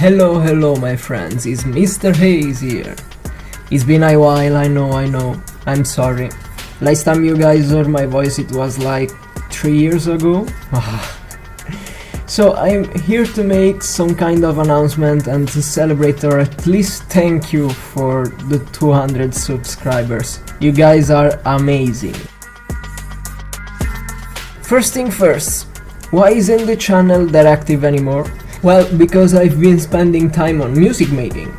Hello my friends, it's Mr. Hils here. It's been a while, I know, I'm sorry. Last time you guys heard my voice it was like 3 years ago. So I'm here to make some kind of announcement and to celebrate or at least thank you for the 200 subscribers. You guys are amazing. First thing first, why isn't the channel that active anymore? Well, because I've been spending time on music making.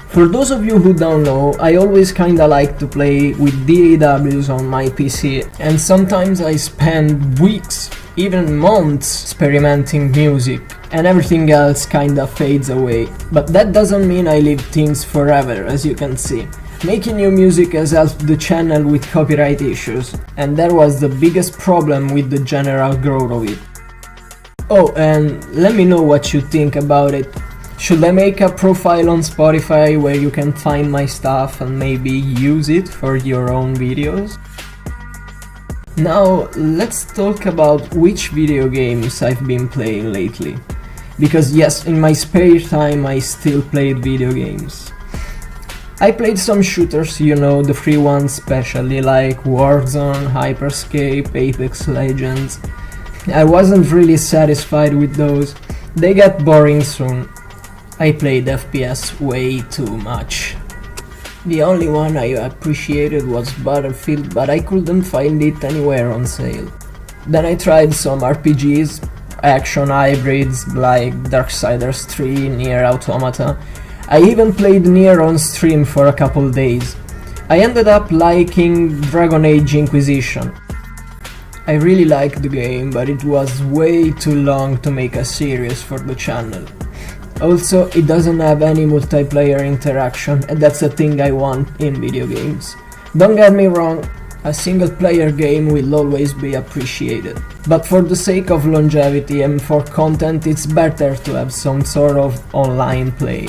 For those of you who don't know, I always kinda like to play with DAWs on my PC, and sometimes I spend weeks, even months, experimenting music, and everything else kinda fades away. But that doesn't mean I leave things forever, as you can see. Making new music has helped the channel with copyright issues, and that was the biggest problem with the general growth of it. Oh, and let me know what you think about it. Should I make a profile on Spotify where you can find my stuff and maybe use it for your own videos? Now, let's talk about which video games I've been playing lately. Because yes, in my spare time I still played video games. I played some shooters, you know, the free ones especially, like Warzone, Hyperscape, Apex Legends. I wasn't really satisfied with those, they get boring soon. I played FPS way too much. The only one I appreciated was Battlefield, but I couldn't find it anywhere on sale. Then I tried some RPGs, action hybrids like Darksiders 3, Nier Automata. I even played Nier on stream for a couple days. I ended up liking Dragon Age Inquisition. I really liked the game, but it was way too long to make a series for the channel. Also, it doesn't have any multiplayer interaction, and that's a thing I want in video games. Don't get me wrong, a single player game will always be appreciated. But for the sake of longevity and for content, it's better to have some sort of online play.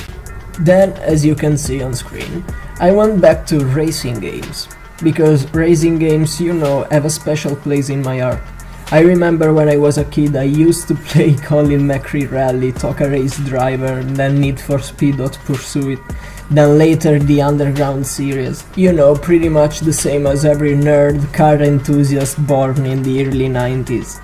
Then, as you can see on screen, I went back to racing games. Because racing games, you know, have a special place in my heart. I remember when I was a kid I used to play Colin McRae Rally, Toka Race Driver, then Need for Speed Hot Pursuit, then later the Underground series. You know, pretty much the same as every nerd car enthusiast born in the early 90s.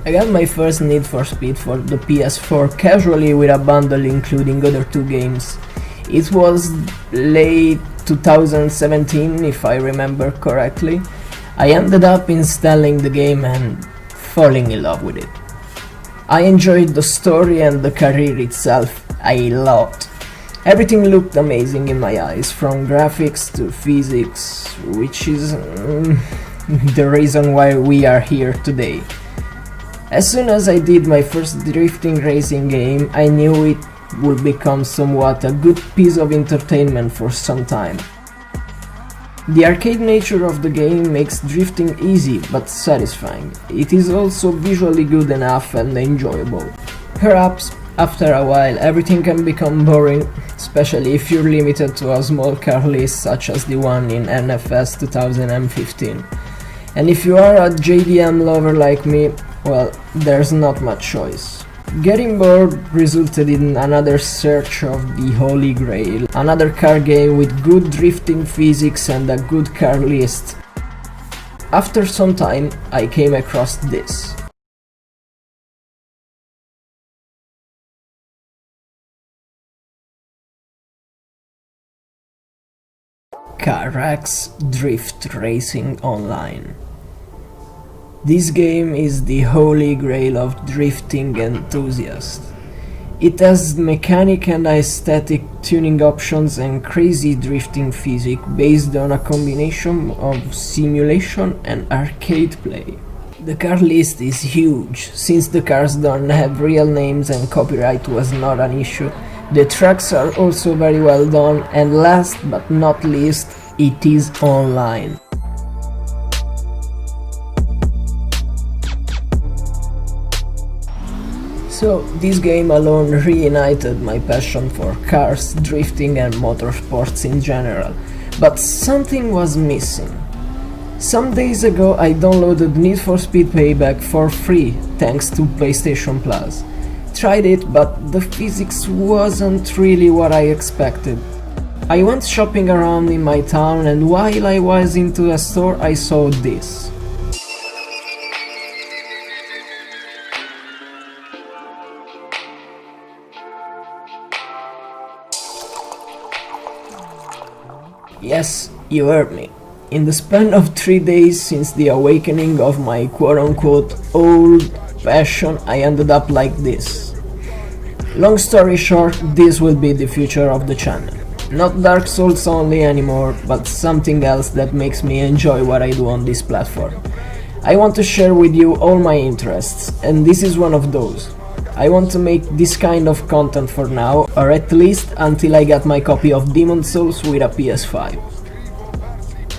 I got my first Need for Speed for the PS4 casually with a bundle including other two games. It was late 2017 if I remember correctly. I ended up installing the game and falling in love with it. I enjoyed the story and the career itself a lot. Everything looked amazing in my eyes, from graphics to physics, which is the reason why we are here today. As soon as I did my first drifting racing game, I knew it would become somewhat a good piece of entertainment for some time. The arcade nature of the game makes drifting easy but satisfying. It is also visually good enough and enjoyable. Perhaps, after a while, everything can become boring, especially if you're limited to a small car list such as the one in NFS 2015. And if you are a JDM lover like me, well, there's not much choice. Getting bored resulted in another search of the Holy Grail, another car game with good drifting physics and a good car list. After some time, I came across this. Carax Drift Racing Online. This game is the holy grail of drifting enthusiasts. It has mechanic and aesthetic tuning options and crazy drifting physics based on a combination of simulation and arcade play. The car list is huge, since the cars don't have real names and copyright was not an issue. The tracks are also very well done, and last but not least, it is online. So this game alone reunited my passion for cars, drifting and motorsports in general, but something was missing. Some days ago I downloaded Need for Speed Payback for free thanks to PlayStation Plus. tried it, but the physics wasn't really what I expected. I went shopping around in my town, and while I was into a store I saw this. Yes, you heard me. In the span of 3 days since the awakening of my quote-unquote old passion, I ended up like this. Long story short, this will be the future of the channel. Not Dark Souls only anymore, but something else that makes me enjoy what I do on this platform. I want to share with you all my interests, and this is one of those. I want to make this kind of content for now, or at least until I get my copy of Demon's Souls with a PS5.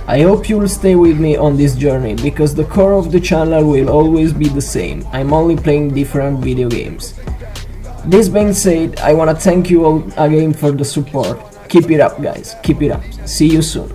I hope you'll stay with me on this journey, because the core of the channel will always be the same. I'm only playing different video games. This being said, I wanna thank you all again for the support. Keep it up, guys, keep it up. See you soon.